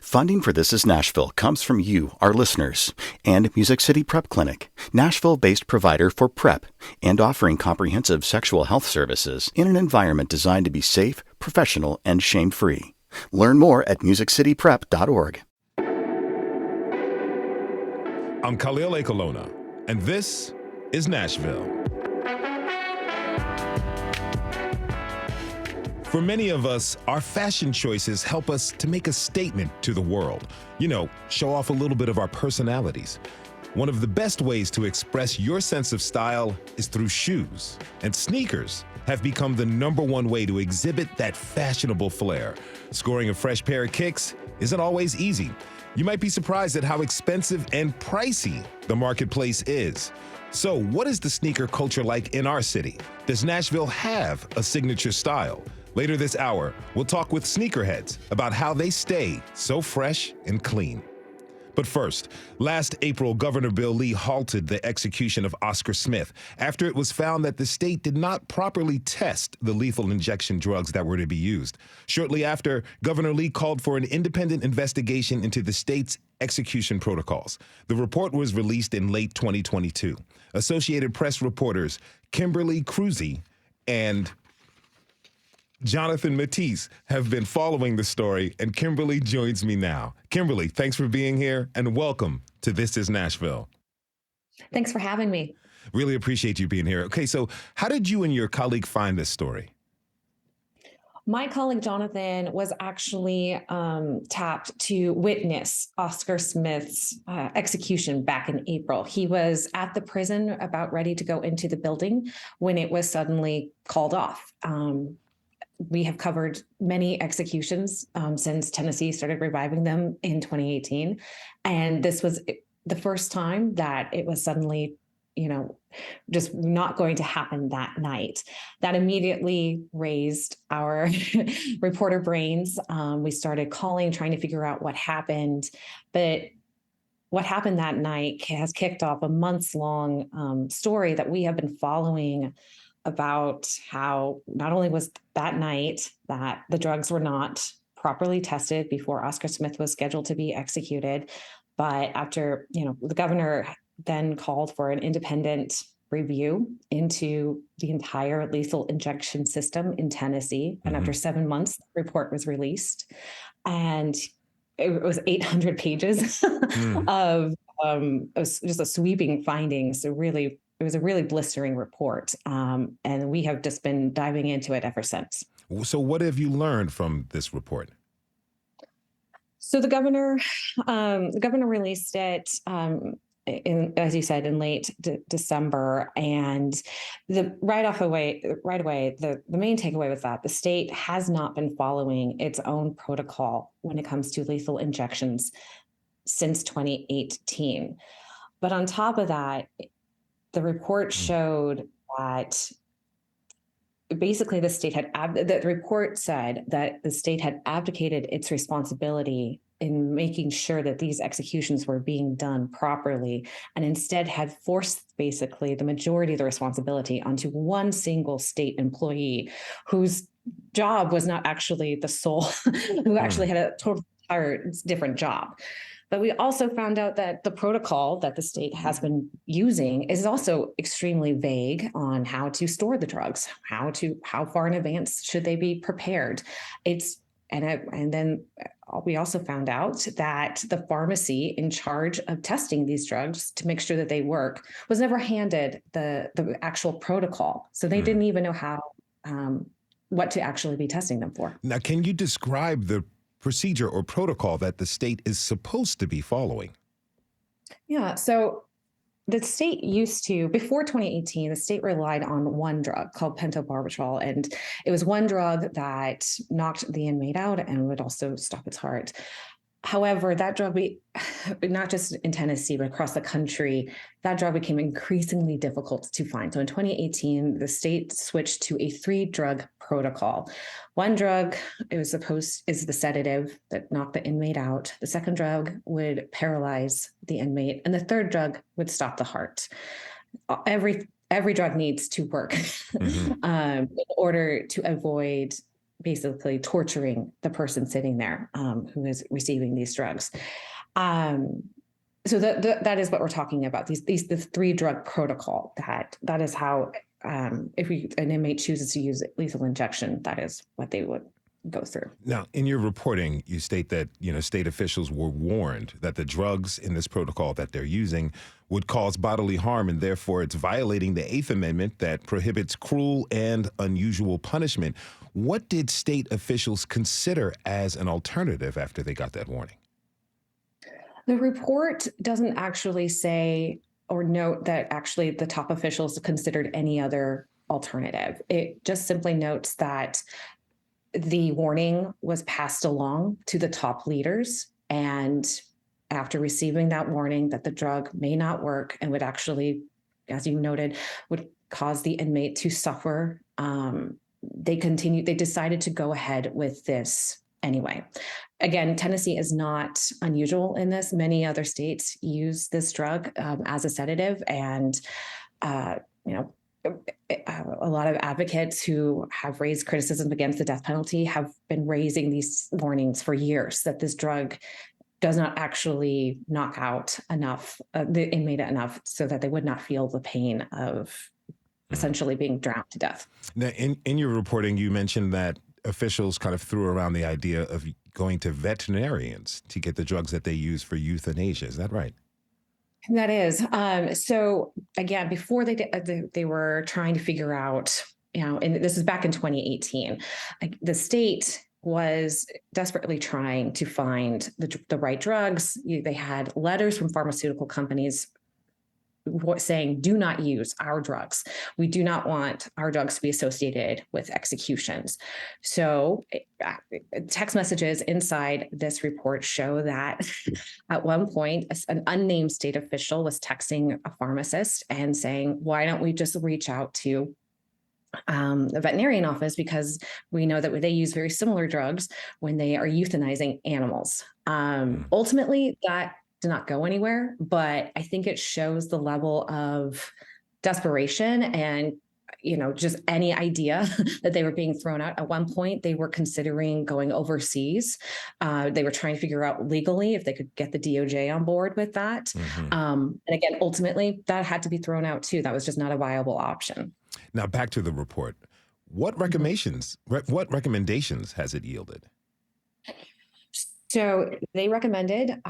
Funding for This Is Nashville comes from you, our listeners, and Music City Prep Clinic, Nashville-based provider for PrEP and offering comprehensive sexual health services in an environment designed to be safe, professional, and shame-free. Learn more at musiccityprep.org. I'm Khalil Ekolona, and this is Nashville. For many of us, our fashion choices help us to make a statement to the world. Show off a little bit of our personalities. One of the best ways to express your sense of style is through shoes. And sneakers have become the #1 way to exhibit that fashionable flair. Scoring a fresh pair of kicks isn't always easy. You might be surprised at how expensive and pricey the marketplace is. So, what is the sneaker culture like in our city? Does Nashville have a signature style? Later this hour, we'll talk with sneakerheads about how they stay so fresh and clean. But first, last April, Governor Bill Lee halted the execution of Oscar Smith after it was found that the state did not properly test the lethal injection drugs that were to be used. Shortly after, Governor Lee called for an independent investigation into the state's execution protocols. The report was released in late 2022. Associated Press reporters Kimberly Cruzy and Jonathan Matisse have been following the story, and Kimberly joins me now. Kimberly, thanks for being here, and welcome to This Is Nashville. Thanks for having me. Really appreciate you being here. Okay, so how did you and your colleague find this story? My colleague Jonathan was actually tapped to witness Oscar Smith's execution back in April. He was at the prison about ready to go into the building when it was suddenly called off. We have covered many executions since Tennessee started reviving them in 2018. And this was the first time that it was suddenly, just not going to happen that night. That immediately raised our reporter brains. We started calling, trying to figure out what happened. But what happened that night has kicked off a months-long story that we have been following about how not only was that night that the drugs were not properly tested before Oscar Smith was scheduled to be executed, but after, the governor then called for an independent review into the entire lethal injection system in Tennessee. And after 7 months, the report was released. And it was 800 pages of just a sweeping findings. So really, it was a really blistering report, and we have just been diving into it ever since. So what have you learned from this report? So the governor released it, as you said, in late December, and right away, the main takeaway was that the state has not been following its own protocol when it comes to lethal injections since 2018. But on top of that, the report showed that basically the report said that the state had abdicated its responsibility in making sure that these executions were being done properly, and instead had forced basically the majority of the responsibility onto one single state employee whose job was not actually the sole, who actually had a totally different job. But we also found out that the protocol that the state has been using is also extremely vague on how to store the drugs, how far in advance should they be prepared. And then we also found out that the pharmacy in charge of testing these drugs to make sure that they work was never handed the actual protocol. So they didn't even know what to actually be testing them for. Now, can you describe the procedure or protocol that the state is supposed to be following? Yeah, so the state used to, before 2018, the state relied on one drug called pentobarbital, and it was one drug that knocked the inmate out and would also stop its heart. However, that drug, not just in Tennessee, but across the country, that drug became increasingly difficult to find. So in 2018, the state switched to a 3-drug protocol. One drug is the sedative that knocked the inmate out. The second drug would paralyze the inmate, and the third drug would stop the heart. Every drug needs to work in order to avoid basically torturing the person sitting there who is receiving these drugs. Um, so that is what we're talking about. The 3-drug protocol. That is how if an inmate chooses to use lethal injection, that is what they would go through. Now, in your reporting, you state that, state officials were warned that the drugs in this protocol that they're using would cause bodily harm, and therefore it's violating the 8th Amendment that prohibits cruel and unusual punishment. What did state officials consider as an alternative after they got that warning? The report doesn't actually say or note that actually the top officials considered any other alternative. It just simply notes that the warning was passed along to the top leaders, and after receiving that warning that the drug may not work and would actually, as you noted, would cause the inmate to suffer, they decided to go ahead with this anyway. Again, Tennessee is not unusual in this. Many other states use this drug as a sedative, and a lot of advocates who have raised criticism against the death penalty have been raising these warnings for years that this drug does not actually knock out enough the inmate enough so that they would not feel the pain of essentially being drowned to death. Now, in your reporting, you mentioned that officials kind of threw around the idea of going to veterinarians to get the drugs that they use for euthanasia. Is that right? That is. So again, before they were trying to figure out, and this is back in 2018, the state was desperately trying to find the right drugs. They had letters from pharmaceutical companies saying, do not use our drugs. We do not want our drugs to be associated with executions. So text messages inside this report show that at one point, an unnamed state official was texting a pharmacist and saying, why don't we just reach out to the veterinarian office, because we know that they use very similar drugs when they are euthanizing animals. Ultimately, that did not go anywhere, but I think it shows the level of desperation and, just any idea that they were being thrown out. At one point, they were considering going overseas. They were trying to figure out legally if they could get the DOJ on board with that. Mm-hmm. And again, ultimately, that had to be thrown out too. That was just not a viable option. Now, back to the report. What recommendations has it yielded? So they recommended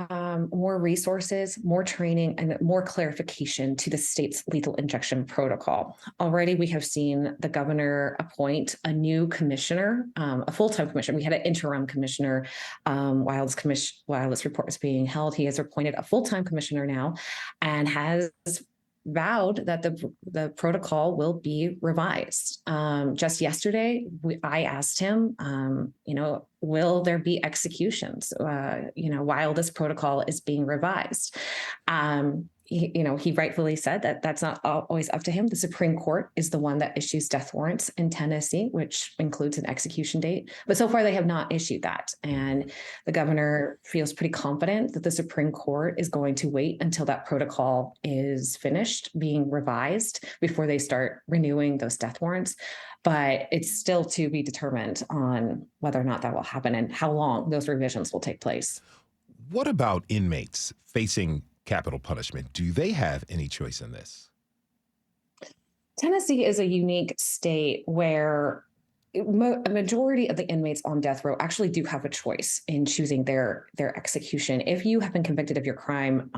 more resources, more training, and more clarification to the state's lethal injection protocol. Already, we have seen the governor appoint a new commissioner, a full-time commissioner. We had an interim commissioner while this report was being held. He has appointed a full-time commissioner now and has vowed that the protocol will be revised. Just yesterday, I asked him, will there be executions, while this protocol is being revised? He rightfully said that that's not always up to him. The Supreme Court is the one that issues death warrants in Tennessee, which includes an execution date. But so far, they have not issued that. And the governor feels pretty confident that the Supreme Court is going to wait until that protocol is finished being revised before they start renewing those death warrants. But it's still to be determined on whether or not that will happen and how long those revisions will take place. What about inmates facing capital punishment? Do they have any choice in this? Tennessee is a unique state where a majority of the inmates on death row actually do have a choice in choosing their execution. If you have been convicted of your crime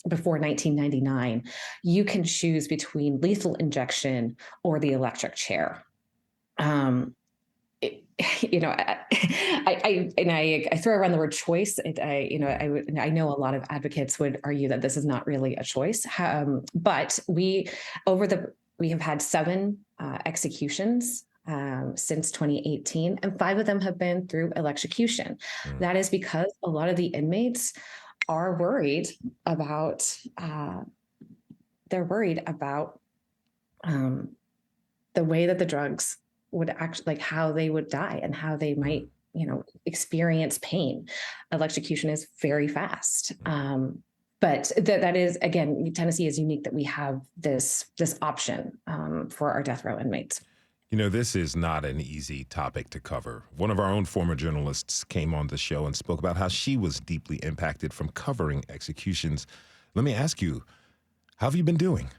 before 1999, you can choose between lethal injection or the electric chair. I throw around the word choice. I know a lot of advocates would argue that this is not really a choice. But we have had 7 executions since 2018, and 5 of them have been through electrocution. That is because a lot of the inmates are worried about. They're worried about the way that the drugs would actually, how they would die and how they might, experience pain. Electrocution is very fast. But that is, again, Tennessee is unique that we have this option for our death row inmates. You know, this is not an easy topic to cover. One of our own former journalists came on the show and spoke about how she was deeply impacted from covering executions. Let me ask you, how have you been doing?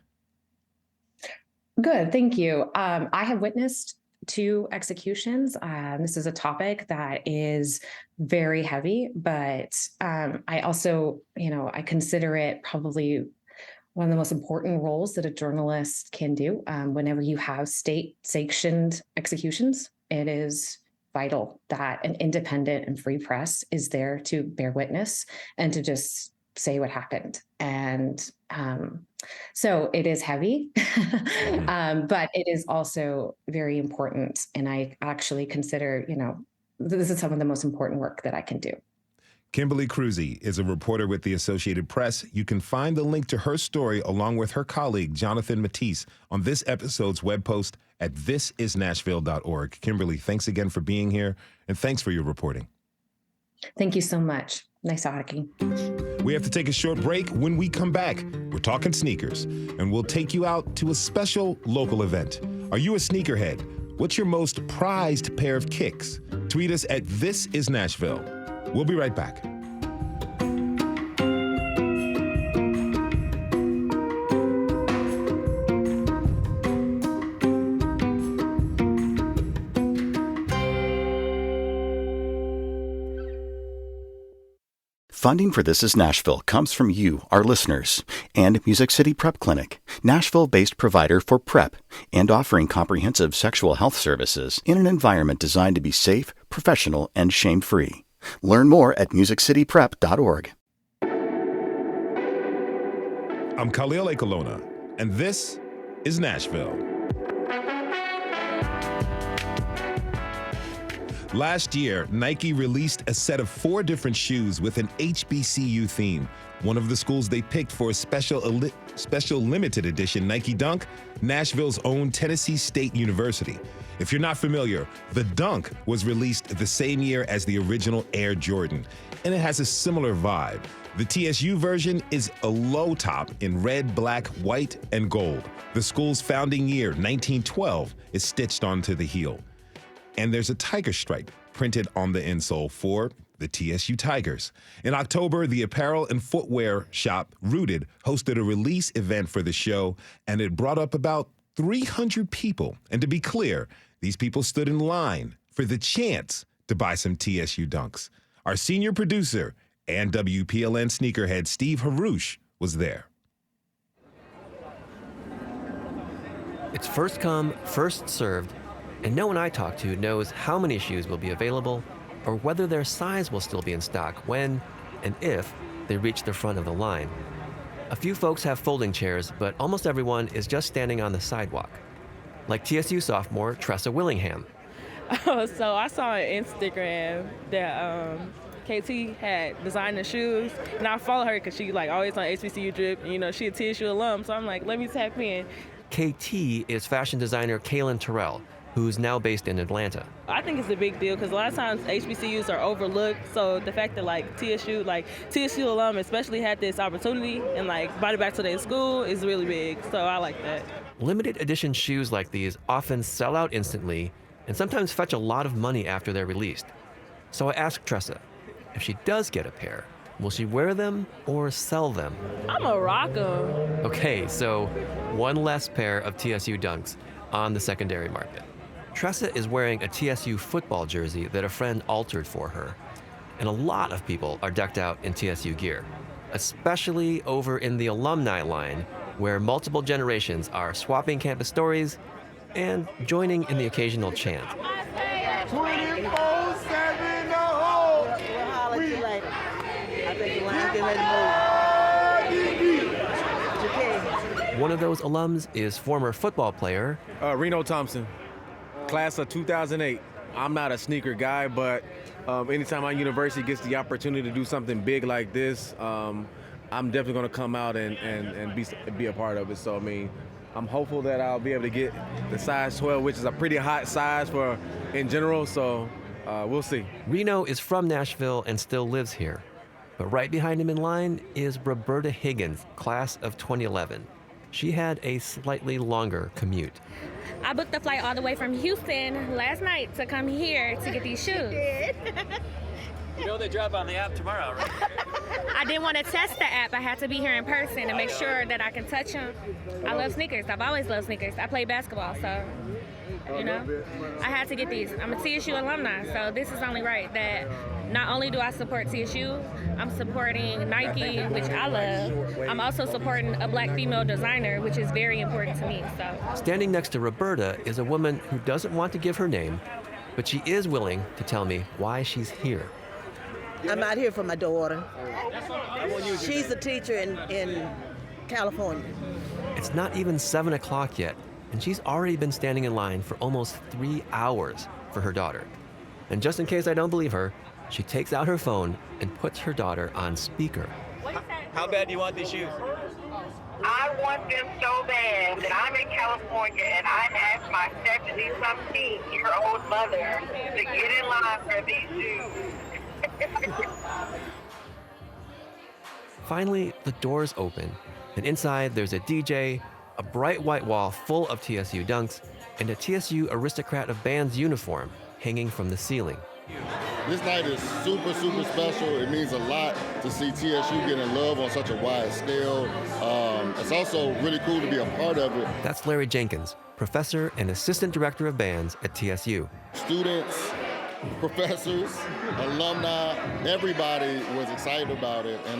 Good, thank you. I have witnessed two executions. This is a topic that is very heavy, but I also, I consider it probably one of the most important roles that a journalist can do. Whenever you have state-sanctioned executions, it is vital that an independent and free press is there to bear witness and to just say what happened. And so it is heavy, but it is also very important. And I actually consider, this is some of the most important work that I can do. Kimberly Cruzy is a reporter with the Associated Press. You can find the link to her story along with her colleague, Jonathan Matisse, on this episode's web post at thisisnashville.org. Kimberly, thanks again for being here, and thanks for your reporting. Thank you so much. Nice talking. We have to take a short break. When we come back, we're talking sneakers, and we'll take you out to a special local event. Are you a sneakerhead? What's your most prized pair of kicks? Tweet us at thisisnashville. We'll be right back. Funding for This Is Nashville comes from you, our listeners, and Music City Prep Clinic, Nashville-based provider for PrEP and offering comprehensive sexual health services in an environment designed to be safe, professional, and shame-free. Learn more at musiccityprep.org. I'm Khalil Ekalona, and this is Nashville. Last year, Nike released a set of 4 different shoes with an HBCU theme. One of the schools they picked for a special limited edition Nike Dunk, Nashville's own Tennessee State University. If you're not familiar, the Dunk was released the same year as the original Air Jordan, and it has a similar vibe. The TSU version is a low top in red, black, white, and gold. The school's founding year, 1912, is stitched onto the heel. And there's a tiger stripe printed on the insole for the TSU Tigers. In October, the apparel and footwear shop Rooted hosted a release event for the show, and it brought up about 300 people. And to be clear, these people stood in line for the chance to buy some TSU Dunks. Our senior producer and WPLN sneakerhead Steve Harouche was there. It's first come, first served, and no one I talk to knows how many shoes will be available or whether their size will still be in stock when and if they reach the front of the line. A few folks have folding chairs, but almost everyone is just standing on the sidewalk. Like TSU sophomore Tressa Willingham. Oh, so I saw on Instagram that KT had designed the shoes, and I follow her because she always on HBCU drip, and she a TSU alum, so I'm like, let me tap in. KT is fashion designer Kaylin Terrell, who's now based in Atlanta. I think it's a big deal because a lot of times HBCUs are overlooked. So the fact that TSU alum especially had this opportunity and brought it back to their school is really big. So I like that. Limited edition shoes like these often sell out instantly and sometimes fetch a lot of money after they're released. So I asked Tressa, if she does get a pair, will she wear them or sell them? I'm a rocker. Okay, so one less pair of TSU Dunks on the secondary market. Tressa is wearing a TSU football jersey that a friend altered for her. And a lot of people are decked out in TSU gear, especially over in the alumni line, where multiple generations are swapping campus stories and joining in the occasional chant. 24/7 the whole. We'll holler at you later. I think the line can let One of those alums is former football player Reno Thompson, class of 2008. I'm not a sneaker guy, but anytime my university gets the opportunity to do something big like this, I'm definitely going to come out and be a part of it. So, I'm hopeful that I'll be able to get the size 12, which is a pretty hot size in general, so we'll see. Reno is from Nashville and still lives here. But right behind him in line is Roberta Higgins, class of 2011. she had a slightly longer commute. I booked the flight all the way from Houston last night to come here to get these shoes. You know they drop on the app tomorrow, right? I didn't want to test the app. I had to be here in person to make sure that I can touch them. I love sneakers. I've always loved sneakers. I played basketball, so, you know, I had to get these. I'm a TSU alumni, so this is only right that not only do I support TSU, I'm supporting Nike, which I love. I'm also supporting a black female designer, which is very important to me. So, Standing next to Roberta is a woman who doesn't want to give her name, but she is willing to tell me why she's here. I'm out here for my daughter. She's a teacher in California. It's not even 7 o'clock yet, and she's already been standing in line for almost 3 hours for her daughter. And just in case I don't believe her, she takes out her phone and puts her daughter on speaker. How bad do you want these shoes? I want them so bad that I'm in California and I asked my 70-something-year-old mother to get in line for these shoes. Finally, the doors open, and inside there's a DJ, a bright white wall full of TSU dunks, and a TSU Aristocrat of Bands uniform hanging from the ceiling. This night is super, super special. It means a lot to see TSU getting love on such a wide scale. It's also really cool to be a part of it. That's Larry Jenkins, professor and assistant director of bands at TSU. Students, professors, alumni, everybody was excited about it. And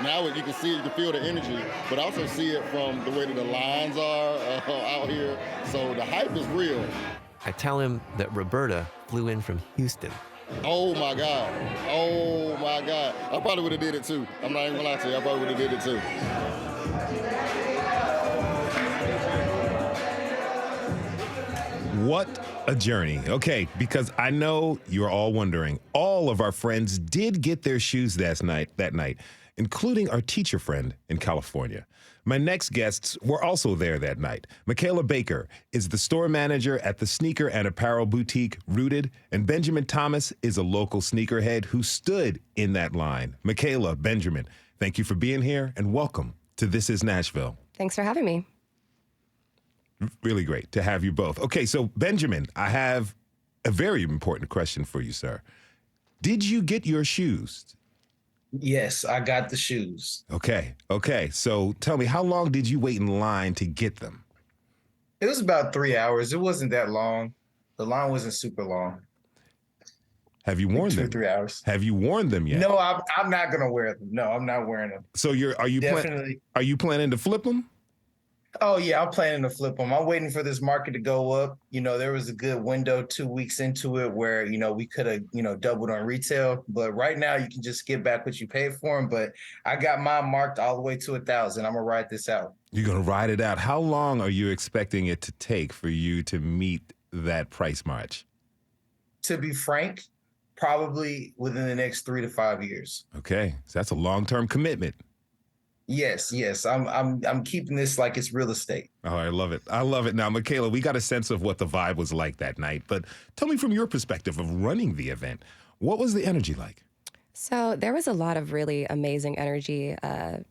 now you can see it, you can feel the energy, but also see it from the way that the lines are out here. So the hype is real. I tell him that Roberta flew in from Houston. Oh my God. Oh my God. I probably would have did it too. I'm not even gonna lie to you. I probably would have did it too. What a journey. Okay, because I know you're all wondering, all of our friends did get their shoes that night, including our teacher friend in California. My next guests were also there that night. Michaela Baker is the store manager at the sneaker and apparel boutique Rooted, and Benjamin Thomas is a local sneakerhead who stood in that line. Michaela, Benjamin, thank you for being here and welcome to This Is Nashville. Thanks for having me. Really great to have you both. Okay, so Benjamin, I have a very important question for you, sir. Did you get your shoes? Yes, I got the shoes. Okay. So tell me, how long did you wait in line to get them? It was about 3 hours. It wasn't that long. The line wasn't super long. Have you worn them? 2 or 3 hours. Have you worn them yet? No, I'm not gonna wear them. No, I'm not wearing them. So are you planning to flip them? Oh yeah, I'm planning to flip them. I'm waiting for this market to go up. You know, there was a good window 2 weeks into it where, you know, we could have, doubled on retail. But right now you can just get back what you paid for them. But I got mine marked all the way to 1,000. I'm gonna ride this out. You're gonna ride it out. How long are you expecting it to take for you to meet that price march? To be frank, probably within the next 3 to 5 years. Okay, so that's a long-term commitment. Yes. I'm keeping this like it's real estate. Oh, I love it. Now, Michaela, we got a sense of what the vibe was like that night, but tell me from your perspective of running the event, what was the energy like? So there was a lot of really amazing energy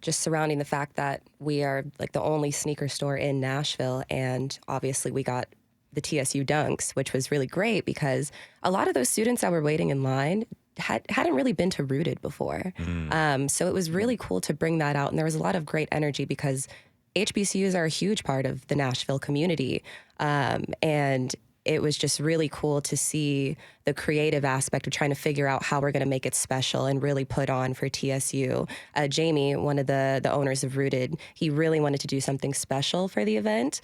just surrounding the fact that we are like the only sneaker store in Nashville, and obviously we got the TSU Dunks, which was really great because a lot of those students that were waiting in line hadn't really been to Rooted before. So it was really cool to bring that out. And there was a lot of great energy because HBCUs are a huge part of the Nashville community. And it was just really cool to see the creative aspect of trying to figure out how we're going to make it special and really put on for TSU. Jamie, one of the owners of Rooted, he really wanted to do something special for the event.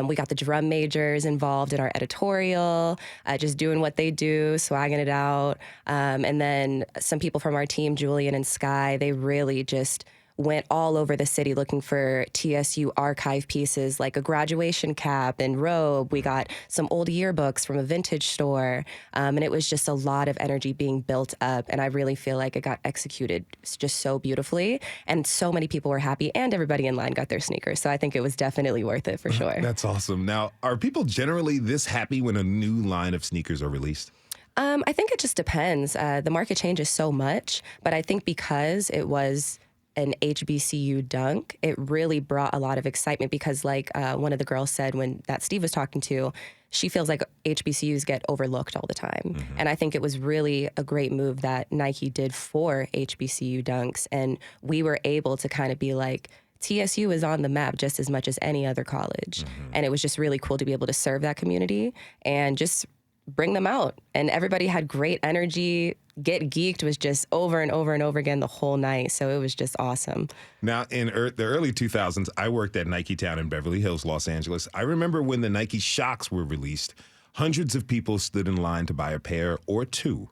We got the drum majors involved in our editorial, just doing what they do, swagging it out. And then some people from our team, Julian and Sky, they really just went all over the city looking for TSU archive pieces like a graduation cap and robe. We got some old yearbooks from a vintage store. And it was just a lot of energy being built up. And I really feel like it got executed just so beautifully. And so many people were happy and everybody in line got their sneakers. So I think it was definitely worth it for sure. That's awesome. Now, are people generally this happy when a new line of sneakers are released? I think it just depends. The market changes so much, but I think because it was an HBCU dunk, it really brought a lot of excitement because like one of the girls said when that Steve was talking to, she feels like HBCUs get overlooked all the time. And I think it was really a great move that Nike did for HBCU dunks. And we were able to kind of be like, TSU is on the map just as much as any other college. And it was just really cool to be able to serve that community and just bring them out. And everybody had great energy. Get Geeked was just over and over and over again the whole night. So it was just awesome. Now, in the early 2000s, I worked at Nike Town in Beverly Hills, Los Angeles. I remember when the Nike Shocks were released, hundreds of people stood in line to buy a pair or two.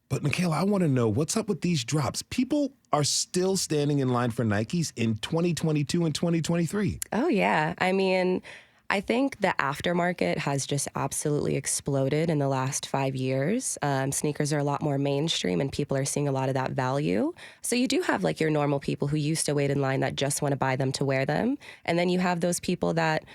But Michaela, I want to know what's up with these drops. People are still standing in line for Nikes in 2022 and 2023. Oh, yeah. I mean, I think the aftermarket has just absolutely exploded in the last 5 years. Sneakers are a lot more mainstream and people are seeing a lot of that value. So you do have like your normal people who used to wait in line that just want to buy them to wear them. And then you have those people that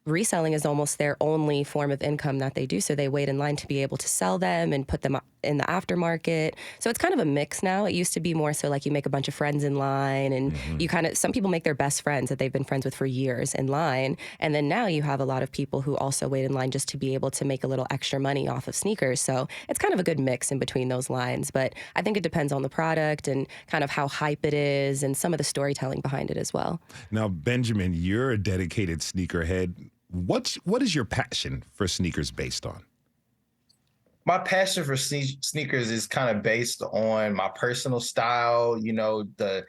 reselling is almost their only form of income that they do. So they wait in line to be able to sell them and put them in the aftermarket. So it's kind of a mix now. It used to be more so like you make a bunch of friends in line and you kind of, some people make their best friends that they've been friends with for years in line. And then now you have a lot of people who also wait in line just to be able to make a little extra money off of sneakers. So it's kind of a good mix in between those lines. But I think it depends on the product and kind of how hype it is and some of the storytelling behind it as well. Now, Benjamin, you're a dedicated sneakerhead. What is your passion for sneakers based on? My passion for sneakers is kind of based on my personal style, you know, the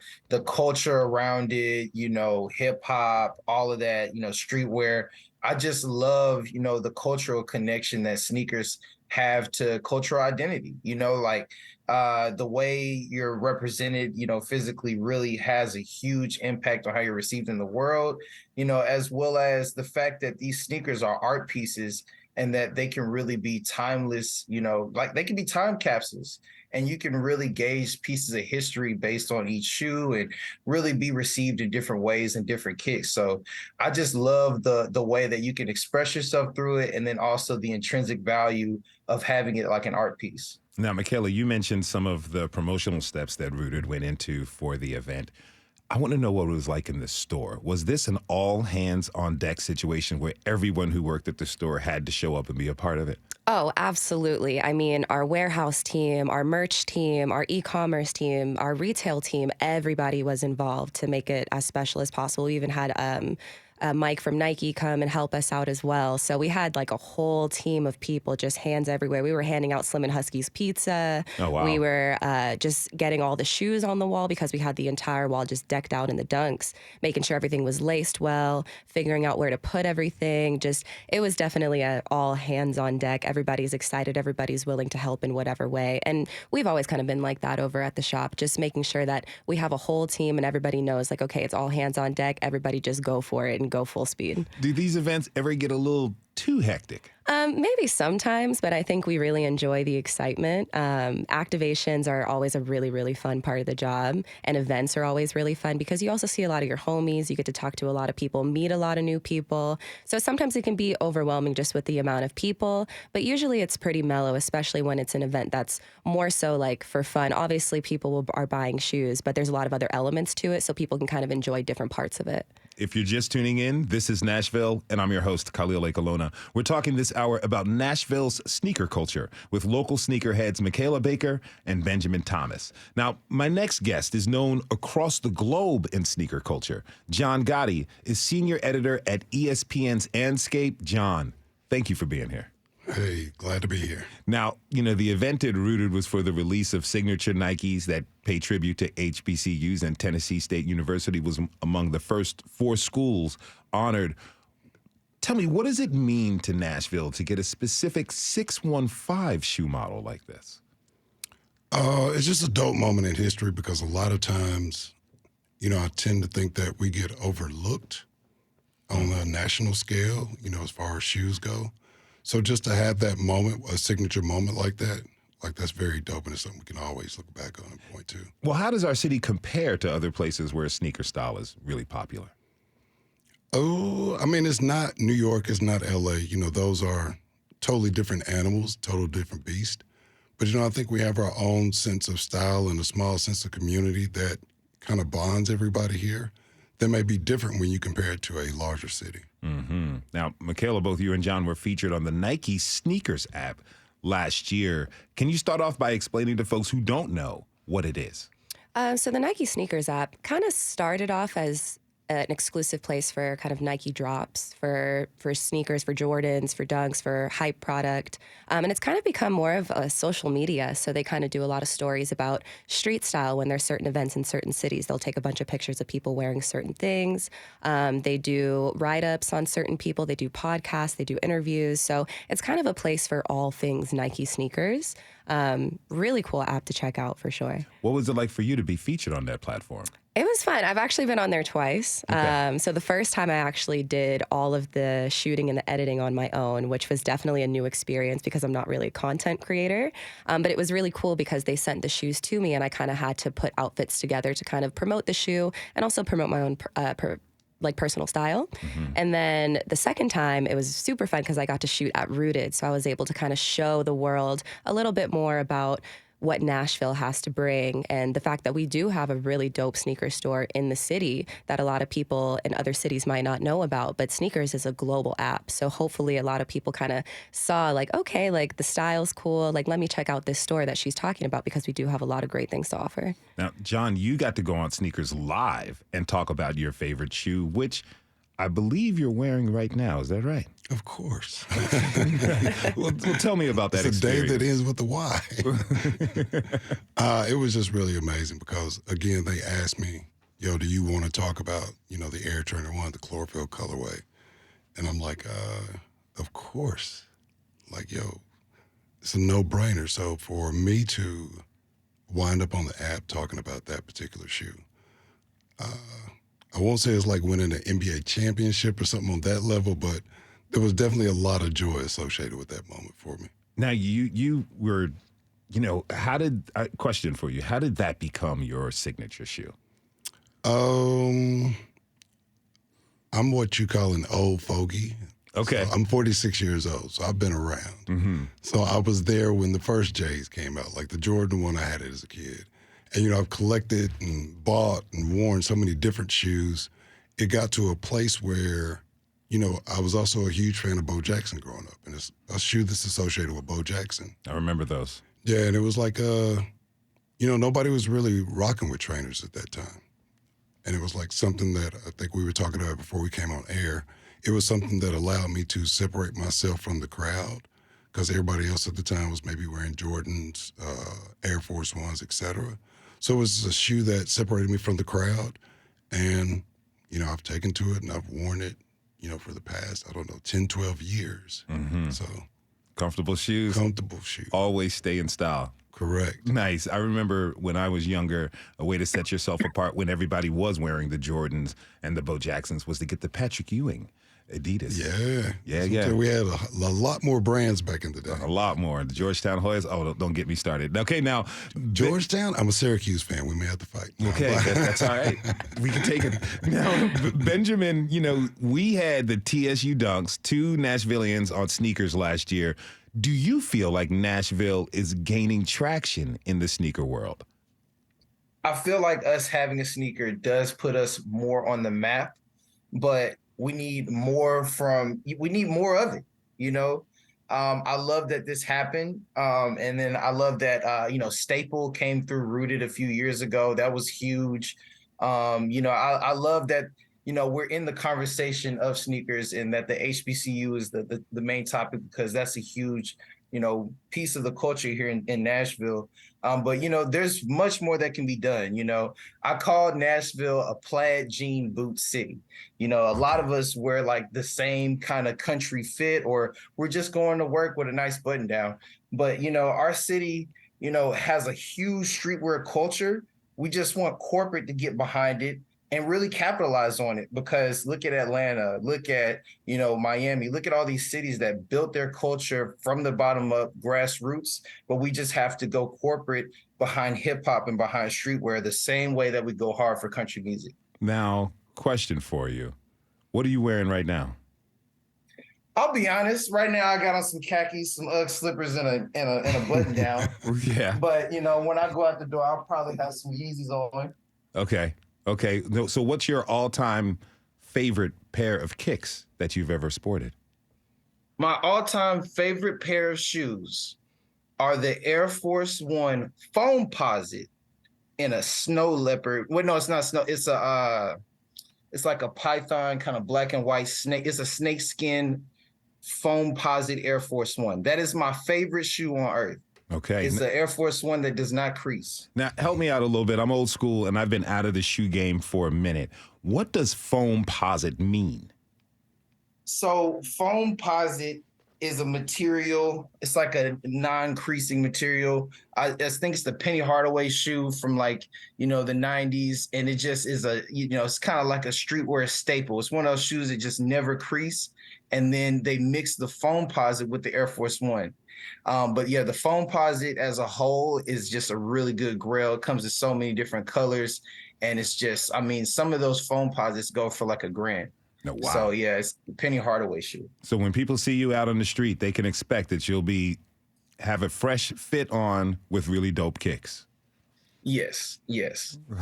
culture around it, you know, hip hop, all of that, you know, streetwear. I just love, you know, the cultural connection that sneakers have to cultural identity, you know, like the way you're represented, you know, physically really has a huge impact on how you're received in the world, you know, as well as the fact that these sneakers are art pieces and that they can really be timeless, you know, like they can be time capsules and you can really gauge pieces of history based on each shoe and really be received in different ways and different kicks. So I just love the way that you can express yourself through it and then also the intrinsic value of having it like an art piece. Now, Michaela, you mentioned some of the promotional steps that Rooted went into for the event. I want to know what it was like in the store. Was this an all hands on deck situation where everyone who worked at the store had to show up and be a part of it? Oh, absolutely. I mean, our warehouse team, our merch team, our e-commerce team, our retail team, everybody was involved to make it as special as possible. We even had Mike from Nike come and help us out as well. So we had like a whole team of people, just hands everywhere. We were handing out Slim and Husky's pizza. Oh, wow. We were just getting all the shoes on the wall because we had the entire wall just decked out in the dunks, making sure everything was laced well, figuring out where to put everything. Just, it was definitely all hands on deck. Everybody's excited. Everybody's willing to help in whatever way. And we've always kind of been like that over at the shop, just making sure that we have a whole team and everybody knows like, okay, it's all hands on deck. Everybody just go for it and go full speed. Do these events ever get a little too hectic? Maybe sometimes, but I think we really enjoy the excitement. Activations are always a really, really fun part of the job, and events are always really fun because you also see a lot of your homies. You get to talk to a lot of people, meet a lot of new people. So sometimes it can be overwhelming just with the amount of people, but usually it's pretty mellow, especially when it's an event that's more so like for fun. Obviously, people are buying shoes, but there's a lot of other elements to it, so people can kind of enjoy different parts of it. If you're just tuning in, this is Nashville, and I'm your host, Khalil Ekalona. We're talking this hour about Nashville's sneaker culture with local sneakerheads Michaela Baker and Benjamin Thomas. Now, my next guest is known across the globe in sneaker culture. John Gotti is senior editor at ESPN's Andscape. John, thank you for being here. Hey, glad to be here. Now, you know, the event at Rooted was for the release of signature Nikes that pay tribute to HBCUs, and Tennessee State University was among the first 4 schools honored. Tell me, what does it mean to Nashville to get a specific 615 shoe model like this? It's just a dope moment in history because a lot of times, you know, I tend to think that we get overlooked on a national scale, you know, as far as shoes go. So just to have that moment, a signature moment like that, like that's very dope, and it's something we can always look back on and point to. Well, how does our city compare to other places where sneaker style is really popular? Oh, I mean, it's not New York, it's not LA. You know, those are totally different animals, total different beast. But, you know, I think we have our own sense of style and a small sense of community that kind of bonds everybody here that may be different when you compare it to a larger city. Mm-hmm. Now, Michaela, both you and John were featured on the Nike Sneakers app last year. Can you start off by explaining to folks who don't know what it is? So the Nike Sneakers app kind of started off as an exclusive place for kind of Nike drops, for sneakers, for Jordans, for Dunks, for hype product. And it's kind of become more of a social media. So they kind of do a lot of stories about street style when there's certain events in certain cities. They'll take a bunch of pictures of people wearing certain things. They do write-ups on certain people. They do podcasts. They do interviews. So it's kind of a place for all things Nike sneakers. Really cool app to check out for sure. What was it like for you to be featured on that platform? It was fun. I've actually been on there twice. Okay. So the first time I actually did all of the shooting and the editing on my own, which was definitely a new experience because I'm not really a content creator. But it was really cool because they sent the shoes to me and I kind of had to put outfits together to kind of promote the shoe and also promote my own personal style. Mm-hmm. And then the second time, it was super fun because I got to shoot at Rooted. So I was able to kind of show the world a little bit more about what Nashville has to bring and the fact that we do have a really dope sneaker store in the city that a lot of people in other cities might not know about. But sneakers is a global app. So hopefully a lot of people kind of saw like, okay, like the style's cool. Like, let me check out this store that she's talking about because we do have a lot of great things to offer. Now, John, you got to go on Sneakers Live and talk about your favorite shoe, which I believe you're wearing right now. Is that right? Of course. Well, tell me about that It's a day experience. that ends with the Y. It was just really amazing because, again, they asked me, yo, do you want to talk about, the Air Trainer 1, the chlorophyll colorway? And I'm like, of course. Like, yo, it's a no-brainer. So for me to wind up on the app talking about that particular shoe, I won't say it's like winning an NBA championship or something on that level, but there was definitely a lot of joy associated with that moment for me. Now, you were, question for you, how did that become your signature shoe? I'm what you call an old fogey. Okay. So I'm 46 years old, so I've been around. Mm-hmm. So I was there when the first J's came out, like the Jordan one, I had it as a kid. And, I've collected and bought and worn so many different shoes. It got to a place where, I was also a huge fan of Bo Jackson growing up. And it's a shoe that's associated with Bo Jackson. I remember those. Yeah, and it was like, nobody was really rocking with trainers at that time. And it was like something that I think we were talking about before we came on air. It was something that allowed me to separate myself from the crowd because everybody else at the time was maybe wearing Jordans, Air Force Ones, etc. So it was a shoe that separated me from the crowd. And, I've taken to it and I've worn it, for the past, 10, 12 years. Mm-hmm. So comfortable shoes. Comfortable shoes. Always stay in style. Correct. Nice. I remember when I was younger, a way to set yourself apart when everybody was wearing the Jordans and the Bo Jacksons was to get the Patrick Ewing Adidas. Yeah. We had a lot more brands back in the day. A lot more. The Georgetown Hoyas. Oh, don't get me started. Okay, now. Georgetown? I'm a Syracuse fan. We may have to fight. Okay, that's all right. We can take it. Now, Benjamin, we had the TSU Dunks, 2 Nashvillians on sneakers last year. Do you feel like Nashville is gaining traction in the sneaker world? I feel like us having a sneaker does put us more on the map, but we need more of it, I love that this happened. And then I love that, Staple came through Rooted a few years ago. That was huge. I love that, we're in the conversation of sneakers and that the HBCU is the main topic because that's a huge, piece of the culture here in Nashville. But there's much more that can be done. I called Nashville a plaid jean boot city. A lot of us wear like the same kind of country fit, or we're just going to work with a nice button down. But, our city, has a huge streetwear culture. We just want corporate to get behind it and really capitalize on it, because look at Atlanta, look at, Miami, look at all these cities that built their culture from the bottom up, grassroots, but we just have to go corporate behind hip hop and behind streetwear the same way that we go hard for country music. Now, question for you. What are you wearing right now? I'll be honest, right now I got on some khakis, some Ugg slippers and a button down. Yeah. But, when I go out the door, I'll probably have some Yeezys on. Okay. So what's your all-time favorite pair of kicks that you've ever sported? My all-time favorite pair of shoes are the Air Force One Foamposite in a snow leopard. Well, no, it's not snow. It's like a python kind of black and white snake. It's a snake skin Foamposite Air Force One. That is my favorite shoe on earth. Okay. It's the Air Force One that does not crease. Now, help me out a little bit. I'm old school, and I've been out of the shoe game for a minute. What does Foamposite mean? So Foamposite is a material. It's like a non-creasing material. I think it's the Penny Hardaway shoe from the 90s. And it just is it's kind of like a streetwear staple. It's one of those shoes that just never crease. And then they mix the Foamposite with the Air Force One. But yeah, the Foamposite as a whole is just a really good grail. It comes in so many different colors. And it's just, some of those Foamposites go for like $1,000. No, wow. So yeah, it's the Penny Hardaway shoe. So when people see you out on the street, they can expect that you'll have a fresh fit on with really dope kicks. Yes.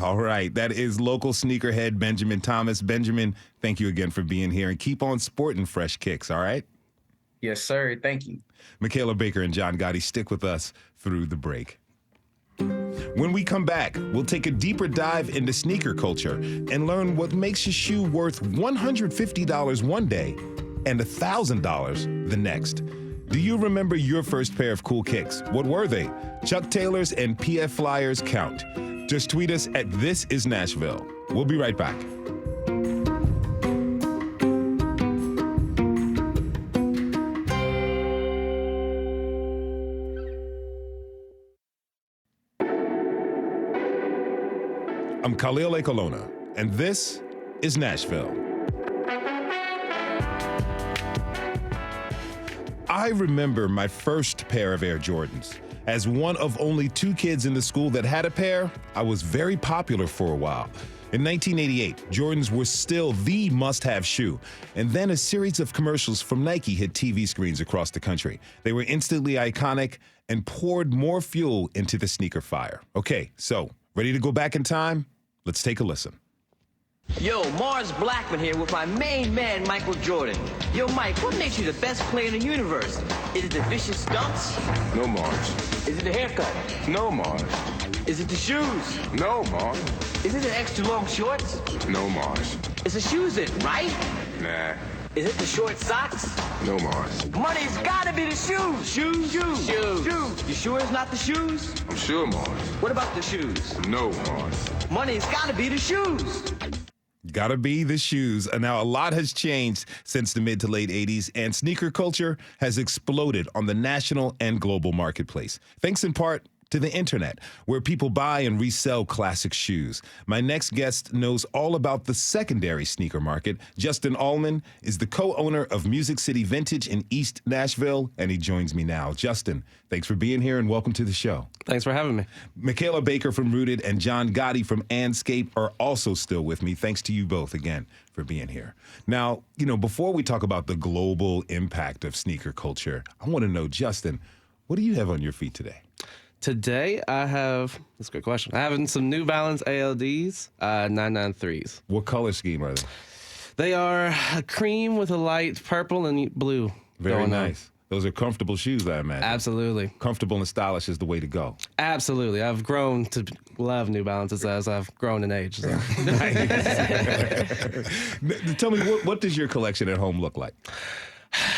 All right. That is local sneakerhead Benjamin Thomas. Benjamin, thank you again for being here, and keep on sporting fresh kicks, all right? Yes, sir. Thank you. Michaela Baker and John Gotti, stick with us through the break. When we come back, we'll take a deeper dive into sneaker culture and learn what makes a shoe worth $150 one day and $1,000 the next. Do you remember your first pair of cool kicks? What were they? Chuck Taylors and PF Flyers count. Just tweet us at This Is Nashville. We'll be right back. I'm Khalil Ekolona, and this is Nashville. I remember my first pair of Air Jordans. As one of only 2 kids in the school that had a pair, I was very popular for a while. In 1988, Jordans were still the must-have shoe, and then a series of commercials from Nike hit TV screens across the country. They were instantly iconic and poured more fuel into the sneaker fire. Okay, so ready to go back in time? Let's take a listen. Yo, Mars Blackman here with my main man, Michael Jordan. Yo, Mike, what makes you the best player in the universe? Is it the vicious stunts? No, Mars. Is it the haircut? No, Mars. Is it the shoes? No, Mars. Is it the extra long shorts? No, Mars. It's the shoes then, right? Nah. Is it the short socks? No, Mars. Money's gotta be the shoes. Shoes. You sure it's not the shoes? I'm sure, Mars. What about the shoes? No, Mars. Money's gotta be the shoes. Gotta be the shoes. And now a lot has changed since the mid to late 80s, and sneaker culture has exploded on the national and global marketplace, thanks in part to the internet, where people buy and resell classic shoes. My next guest knows all about the secondary sneaker market. Justin Allman is the co-owner of Music City Vintage in East Nashville, and he joins me now. Justin, thanks for being here and welcome to the show. Thanks for having me. Michaela Baker from Rooted and John Gotti from Anscape are also still with me. Thanks to you both again for being here. Now, before we talk about the global impact of sneaker culture, I want to know, Justin, what do you have on your feet today? Today, that's a good question. I have some New Balance ALDs, 993s. What color scheme are they? They are a cream with a light purple and blue. Very nice. Those are comfortable shoes, I imagine. Absolutely. Comfortable and stylish is the way to go. Absolutely. I've grown to love New Balances as I've grown in age. So. Tell me, what does your collection at home look like?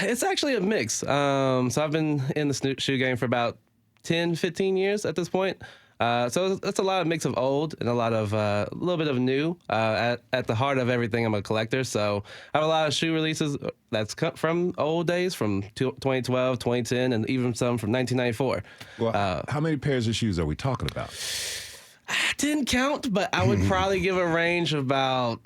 It's actually a mix. So I've been in the shoe game for about 10, 15 years at this point. So it's a lot of mix of old and a lot of a little bit of new. At the heart of everything, I'm a collector. So I have a lot of shoe releases that's from old days, from 2012, 2010, and even some from 1994. Well, how many pairs of shoes are we talking about? I didn't count, but I would probably give a range of about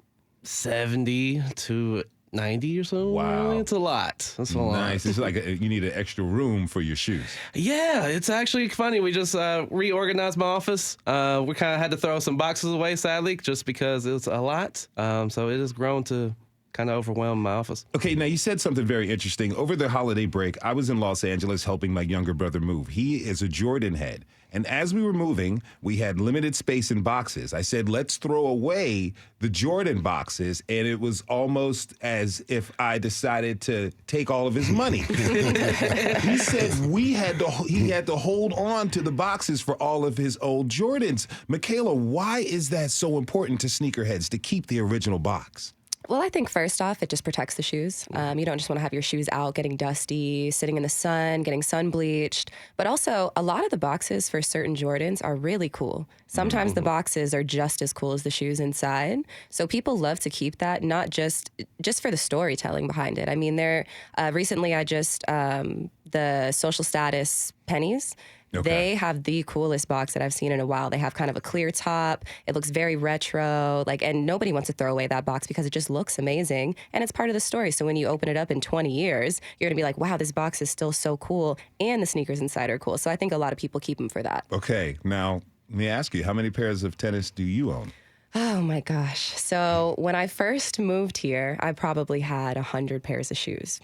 70 to 90 or so. Wow. It's a lot. That's a lot. Nice. It's like you need an extra room for your shoes. Yeah, it's actually funny. We just reorganized my office. We kind of had to throw some boxes away, sadly, just because it's a lot. So it has grown to kind of overwhelm my office. Okay, now you said something very interesting. Over the holiday break, I was in Los Angeles helping my younger brother move. He is a Jordan head. And as we were moving, we had limited space in boxes. I said, let's throw away the Jordan boxes. And it was almost as if I decided to take all of his money. He said he had to hold on to the boxes for all of his old Jordans. Michaela, why is that so important to sneakerheads to keep the original box? Well, I think first off, it just protects the shoes. You don't just want to have your shoes out getting dusty, sitting in the sun, getting sun bleached. But also, a lot of the boxes for certain Jordans are really cool. Sometimes the boxes are just as cool as the shoes inside. So people love to keep that, not just for the storytelling behind it. I mean, recently I just, the social status pennies, okay. They have the coolest box that I've seen in a while. They have kind of a clear top. It looks very retro, and nobody wants to throw away that box because it just looks amazing, and it's part of the story. So when you open it up in 20 years, you're gonna be like, wow, this box is still so cool, and the sneakers inside are cool. So I think a lot of people keep them for that. Okay, now let me ask you, how many pairs of tennis do you own? Oh my gosh. So when I first moved here, I probably had 100 pairs of shoes.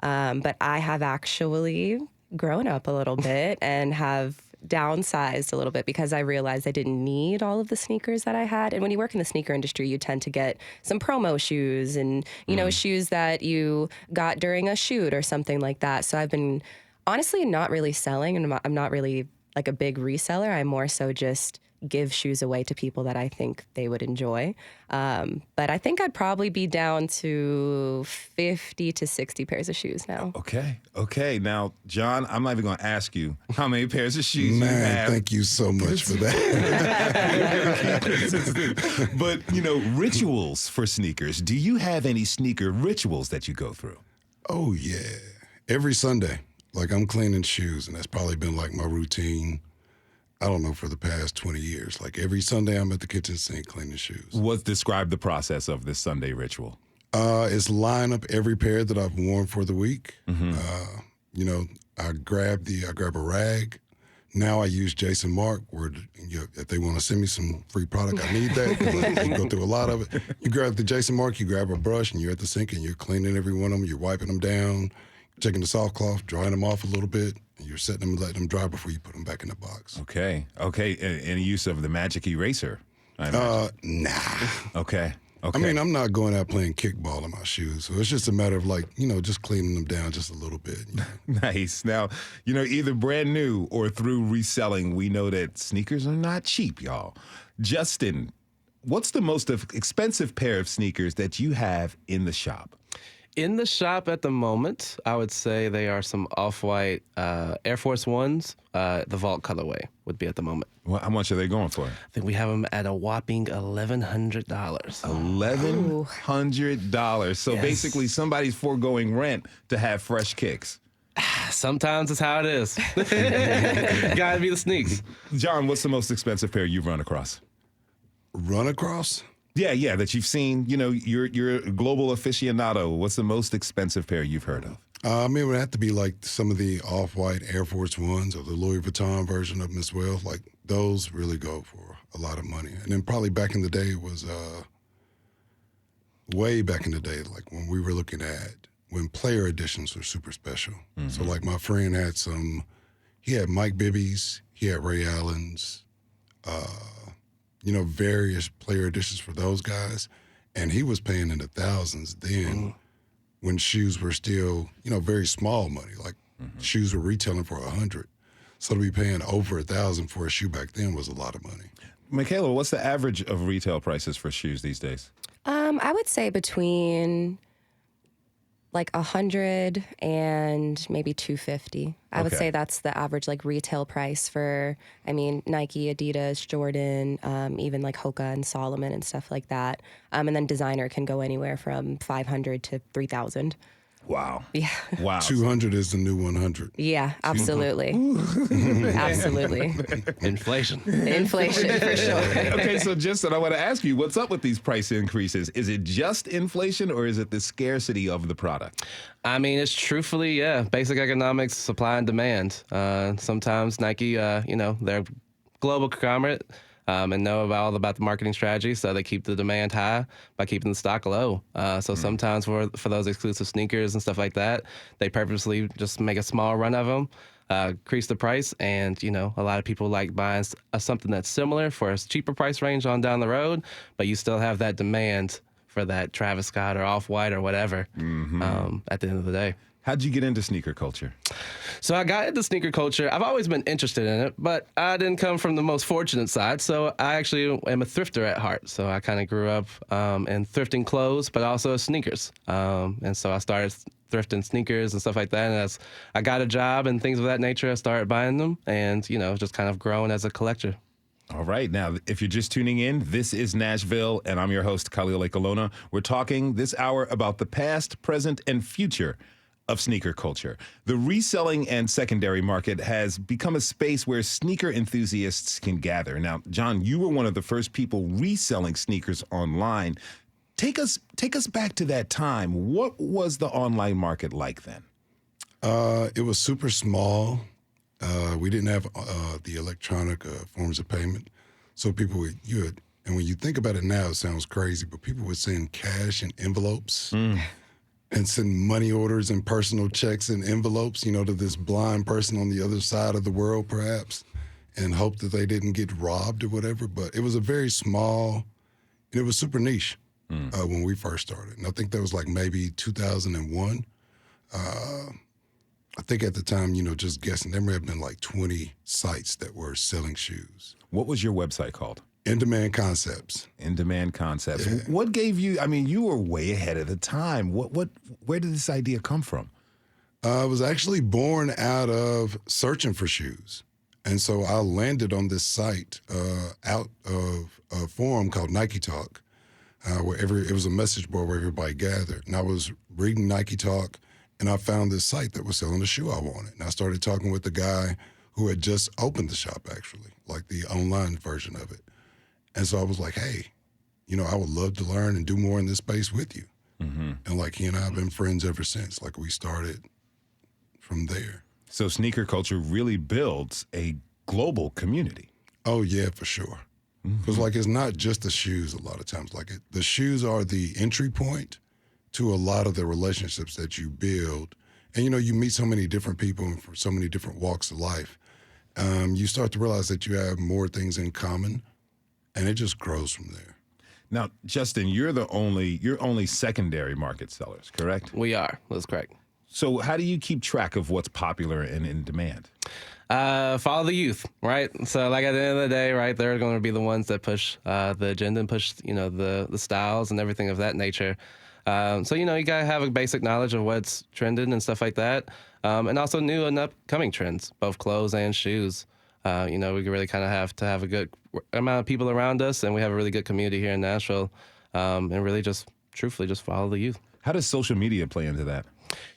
But I have actually grown up a little bit and have downsized a little bit because I realized I didn't need all of the sneakers that I had. And when you work in the sneaker industry, you tend to get some promo shoes and, shoes that you got during a shoot or something like that. So I've been honestly not really selling, and I'm not really like a big reseller. I more so just give shoes away to people that I think they would enjoy. But I think I'd probably be down to 50 to 60 pairs of shoes now. Okay. Now, John, I'm not even going to ask you how many pairs of shoes you have. Thank you so much for that. But, rituals for sneakers. Do you have any sneaker rituals that you go through? Oh, yeah. Every Sunday, I'm cleaning shoes, and that's probably been my routine. I don't know, for the past 20 years. Every Sunday, I'm at the kitchen sink cleaning shoes. Describe the process of this Sunday ritual? It's line up every pair that I've worn for the week. Mm-hmm. I grab a rag. Now I use Jason Mark, where if they want to send me some free product, I need that because I can go through a lot of it. You grab the Jason Mark, you grab a brush, and you're at the sink, and you're cleaning every one of them. You're wiping them down, taking the soft cloth, drying them off a little bit. And you're setting them and letting them dry before you put them back in the box. Okay. Any use of the magic eraser? Nah. Okay. I mean, I'm not going out playing kickball in my shoes, so it's just a matter of just cleaning them down just a little bit. Nice. Now, either brand new or through reselling, we know that sneakers are not cheap, y'all. Justin, what's the most expensive pair of sneakers that you have in the shop? In the shop at the moment, I would say they are some off-white Air Force Ones. The Vault colorway would be at the moment. Well, how much are they going for? I think we have them at a whopping $1,100. $1,100. So basically somebody's foregoing rent to have fresh kicks. Sometimes it's how it is. Gotta be the sneaks. John, what's the most expensive pair you've run across? Run across? Yeah, that you've seen. You're a global aficionado. What's the most expensive pair you've heard of? I mean, it would have to be some of the off-white Air Force Ones or the Louis Vuitton version of them as well. Those really go for a lot of money. And then probably back in the day, it was way back in the day, when we were looking at when player editions were super special. Mm-hmm. So my friend had he had Mike Bibby's, he had Ray Allen's, various player editions for those guys. And he was paying in the thousands then when shoes were still, very small money. Shoes were retailing for $100. So to be paying over $1,000 for a shoe back then was a lot of money. Michaela, what's the average of retail prices for shoes these days? I would say between $100 and maybe $250. I would say that's the average retail price for, Nike, Adidas, Jordan, even Hoka and Solomon and stuff like that. And then designer can go anywhere from $500 to $3,000. Wow. Yeah. Wow. 200 is the new 100. Yeah, absolutely. Absolutely. Inflation for sure. Okay, so Justin, I want to ask you, what's up with these price increases? Is it just inflation or is it the scarcity of the product? It's truthfully, basic economics, supply and demand. Sometimes Nike, they're a global conglomerate. And know all about the marketing strategy, so they keep the demand high by keeping the stock low. Sometimes for those exclusive sneakers and stuff like that, they purposely just make a small run of them. increase the price. And, a lot of people like buying something that's similar for a cheaper price range on down the road, but you still have that demand for that Travis Scott or Off-White or whatever at the end of the day. How'd you get into sneaker culture? So I got into sneaker culture. I've always been interested in it, but I didn't come from the most fortunate side. So I actually am a thrifter at heart. So I kind of grew up in thrifting clothes, but also sneakers. And so I started thrifting sneakers and stuff like that. And as I got a job and things of that nature, I started buying them and, just kind of growing as a collector. All right. Now, if you're just tuning in, this is Nashville, and I'm your host, Khalil Ekalona. We're talking this hour about the past, present, and future of sneaker culture. The reselling and secondary market has become a space where sneaker enthusiasts can gather. Now, John, you were one of the first people reselling sneakers online. Take us back to that time. What was the online market like then? It was super small. We didn't have the electronic forms of payment. So people and when you think about it now, it sounds crazy, but people would send cash in envelopes. And send money orders and personal checks in envelopes, to this blind person on the other side of the world, perhaps, and hope that they didn't get robbed or whatever. But it was a very small, and it was super niche when we first started. And I think that was like maybe 2001. I think at the time, just guessing, there may have been like 20 sites that were selling shoes. What was your website called? In-Demand Concepts. In-Demand Concepts. Yeah. What gave you, you were way ahead of the time. Where did this idea come from? It was actually born out of searching for shoes. And so I landed on this site out of a forum called Nike Talk, where it was a message board where everybody gathered. And I was reading Nike Talk, and I found this site that was selling the shoe I wanted. And I started talking with the guy who had just opened the shop, actually, like the online version of it. And so I was like, hey, I would love to learn and do more in this space with you. And like he and I have been friends ever since. Like we started from there. So sneaker culture really builds a global community. Oh, yeah, for sure. Because like it's not just the shoes a lot of times. Like the shoes are the entry point to a lot of the relationships that you build. And, you meet so many different people from so many different walks of life. You start to realize that you have more things in common. And it just grows from there. Now, Justin, you're only secondary market sellers, correct? We are. That's correct. So how do you keep track of what's popular and in demand? Follow the youth, right? So like at the end of the day, right, they're going to be the ones that push the agenda and push, the styles and everything of that nature. So, you got to have a basic knowledge of what's trending and stuff like that. And also new and upcoming trends, both clothes and shoes. We really kind of have to have a good amount of people around us, and we have a really good community here in Nashville, and really truthfully just follow the youth. How does social media play into that?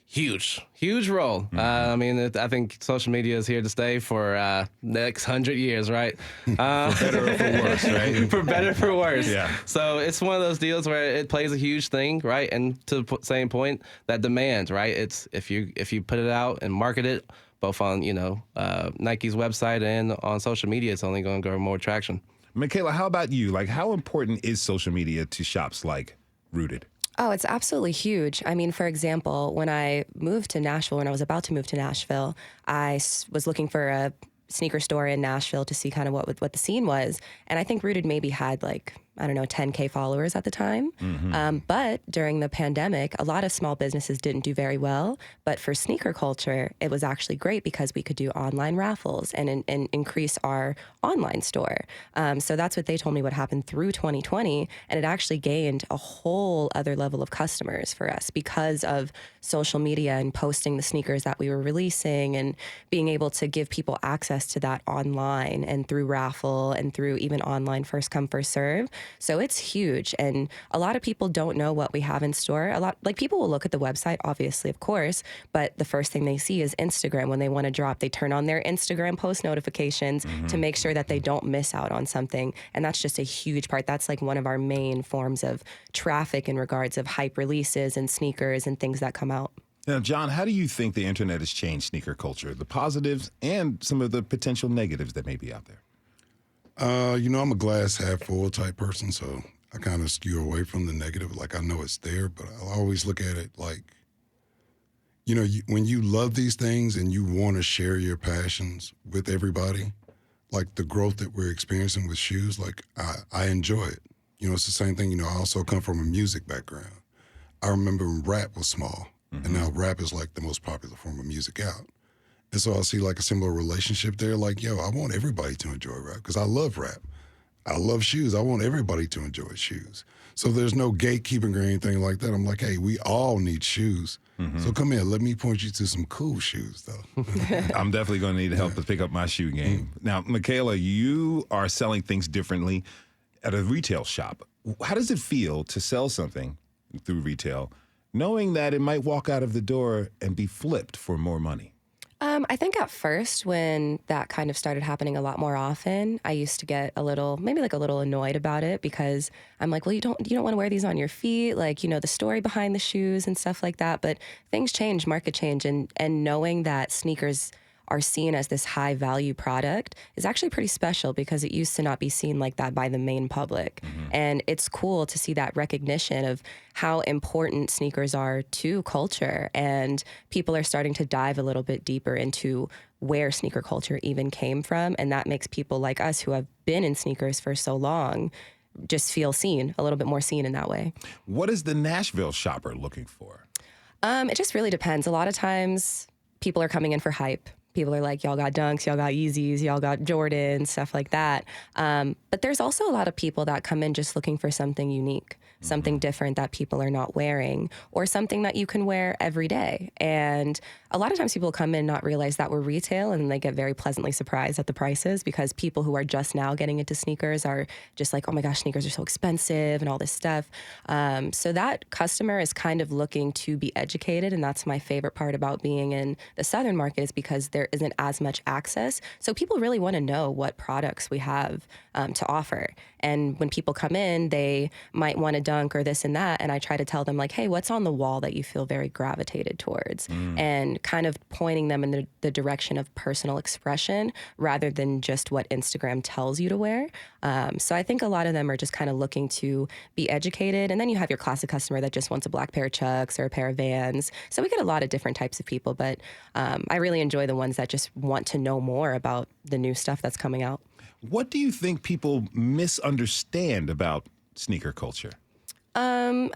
Huge role. I think social media is here to stay for next 100 years, right? For better or for worse, right? For better or for worse. Yeah. So it's one of those deals where it plays a huge thing, right? And to the same point, that demand, right? It's if you put it out and market it, both on, Nike's website and on social media, it's only going to grow more traction. Michaela, how about you? Like, how important is social media to shops like Rooted? Oh, it's absolutely huge. For example, when I moved to Nashville, when I was about to move to Nashville, I was looking for a sneaker store in Nashville to see kind of what the scene was. And I think Rooted maybe had 10K followers at the time. But during the pandemic, a lot of small businesses didn't do very well. But for sneaker culture, it was actually great because we could do online raffles and increase our online store. So that's what they told me what happened through 2020. And it actually gained a whole other level of customers for us because of social media and posting the sneakers that we were releasing and being able to give people access to that online and through raffle and through even online first come, first serve. So it's huge. And a lot of people don't know what we have in store. People will look at the website, obviously, of course, but the first thing they see is Instagram. When they want to drop, they turn on their Instagram post notifications to make sure that they don't miss out on something. And that's just a huge part. That's one of our main forms of traffic in regards of hype releases and sneakers and things that come out. Now, John, how do you think the internet has changed sneaker culture, the positives and some of the potential negatives that may be out there? I'm a glass half full type person, so I kind of skew away from the negative. I know it's there, but I always look at it when you love these things and you want to share your passions with everybody, like the growth that we're experiencing with shoes, like I enjoy it. It's the same thing. I also come from a music background. I remember when rap was small, and now rap is like the most popular form of music out. And so I see like a similar relationship there. Like, I want everybody to enjoy rap because I love rap. I love shoes. I want everybody to enjoy shoes. So there's no gatekeeping or anything like that. I'm like, hey, we all need shoes. So come here, let me point you to some cool shoes, though. I'm definitely going to need help to pick up my shoe game. Now, Michaela, you are selling things differently at a retail shop. How does it feel to sell something through retail, knowing that it might walk out of the door and be flipped for more money? I think at first when that kind of started happening a lot more often, I used to get maybe a little annoyed about it because I'm like, well, you don't want to wear these on your feet, like, the story behind the shoes and stuff like that. But things change, market change, and knowing that sneakers are seen as this high value product is actually pretty special because it used to not be seen like that by the main public. And it's cool to see that recognition of how important sneakers are to culture. And people are starting to dive a little bit deeper into where sneaker culture even came from. And that makes people like us who have been in sneakers for so long just feel seen, a little bit more seen in that way. What is the Nashville shopper looking for? It just really depends. A lot of times people are coming in for hype. People are like, y'all got Dunks, y'all got Yeezys, y'all got Jordans, stuff like that. But there's also a lot of people that come in just looking for something unique, something different that people are not wearing, or something that you can wear every day. And a lot of times people come in not realize that we're retail, and they get very pleasantly surprised at the prices because people who are just now getting into sneakers are just like, oh my gosh, sneakers are so expensive and all this stuff. So that customer is kind of looking to be educated, and that's my favorite part about being in the Southern market is because there isn't as much access. So people really want to know what products we have to offer. And when people come in, they might want a Dunk or this and that, and I try to tell them like, hey, what's on the wall that you feel very gravitated towards? And kind of pointing them in the direction of personal expression rather than just what Instagram tells you to wear. So I think a lot of them are just kind of looking to be educated. And then you have your classic customer that just wants a black pair of Chucks or a pair of Vans. So we get a lot of different types of people, but I really enjoy the ones that just want to know more about the new stuff that's coming out. What do you think people misunderstand about sneaker culture? I'm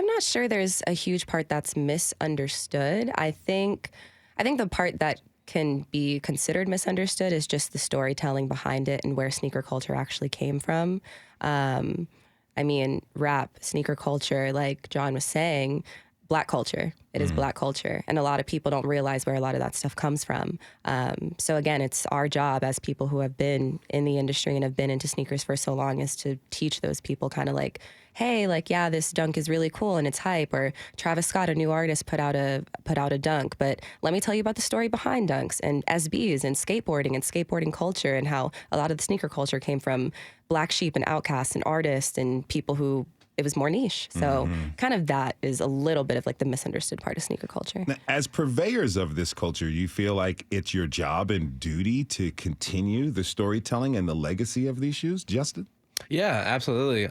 not sure there's a huge part that's misunderstood. I think the part that can be considered misunderstood is just the storytelling behind it and where sneaker culture actually came from. I mean, rap, sneaker culture, like John was saying, Black culture. It is Black culture. And a lot of people don't realize where a lot of that stuff comes from. So again, it's our job as people who have been in the industry and have been into sneakers for so long is to teach those people kind of like, hey, like, yeah, this Dunk is really cool and it's hype. Or Travis Scott, a new artist, put out a Dunk. But let me tell you about the story behind Dunks and SBs and skateboarding culture and how a lot of the sneaker culture came from Black sheep and outcasts and artists and people who it was more niche. So kind of that is a little bit of like the misunderstood part of sneaker culture. Now, as purveyors of this culture, you feel like it's your job and duty to continue the storytelling and the legacy of these shoes, Justin? Yeah, absolutely.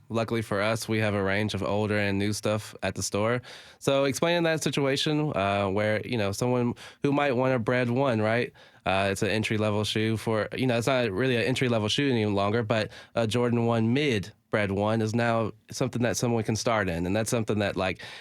Luckily for us, we have a range of older and new stuff at the store. So explaining that situation where, someone who might want a Bred 1, right? It's an entry-level shoe for, it's not really an entry-level shoe any longer, but a Jordan 1 mid Bred 1 is now something that someone can start in. And that's something that,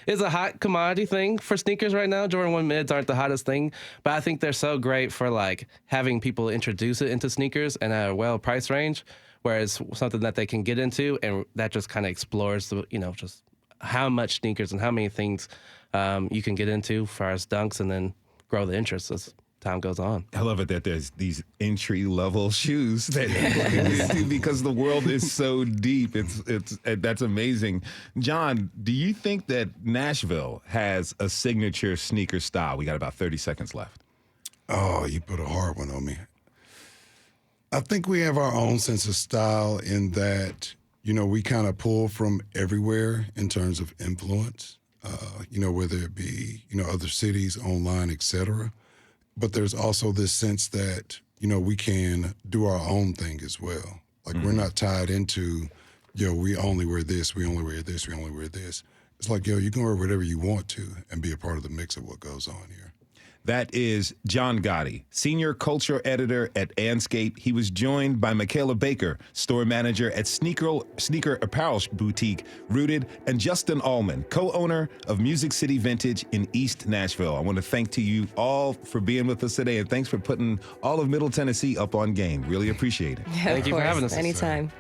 is a hot commodity thing for sneakers right now. Jordan 1 mids aren't the hottest thing, but I think they're so great for, having people introduce it into sneakers and at a well-priced range, whereas something that they can get into, and that just kind of explores, just how much sneakers and how many things you can get into as far as Dunks and then grow the interest as time goes on. I love it that there's these entry-level shoes that people can get into because the world is so deep. That's amazing. John, do you think that Nashville has a signature sneaker style? We got about 30 seconds left. Oh, you put a hard one on me. I think we have our own sense of style in that, we kind of pull from everywhere in terms of influence, whether it be, other cities, online, et cetera. But there's also this sense that, we can do our own thing as well. Like we're not tied into, we only wear this, we only wear this, we only wear this. it's like, yo, you can wear whatever you want to and be a part of the mix of what goes on here. That is John Gotti, Senior Culture Editor at Anscape. He was joined by Michaela Baker, Store Manager at Sneaker Apparel Boutique, Rooted, and Justin Allman, co-owner of Music City Vintage in East Nashville. I want to thank you all for being with us today, and thanks for putting all of Middle Tennessee up on game. Really appreciate it. Yeah, thank you for having us. Anytime.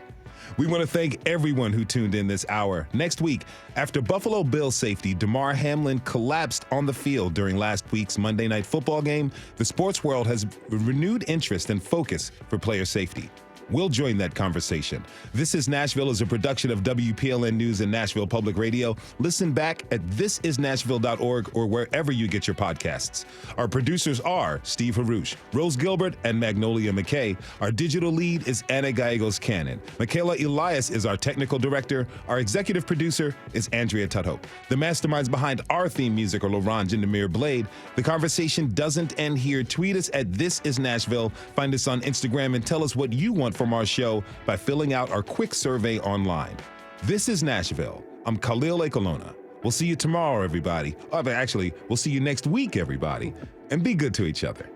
We want to thank everyone who tuned in this hour. Next week, after Buffalo Bills safety Damar Hamlin collapsed on the field during last week's Monday Night Football game, the sports world has renewed interest and focus for player safety. We'll join that conversation. This is Nashville is a production of WPLN News and Nashville Public Radio. Listen back at thisisnashville.org or wherever you get your podcasts. Our producers are Steve Harouche, Rose Gilbert, and Magnolia McKay. Our digital lead is Anna Gallegos-Cannon. Michaela Elias is our technical director. Our executive producer is Andrea Tudhope. The masterminds behind our theme music are Laurent Jindemir Blade. The conversation doesn't end here. Tweet us at This Is Nashville. Find us on Instagram and tell us what you want from our show by filling out our quick survey online. This is Nashville. I'm Khalil Ekolona. We'll see you tomorrow, everybody. Actually, we'll see you next week, everybody. And be good to each other.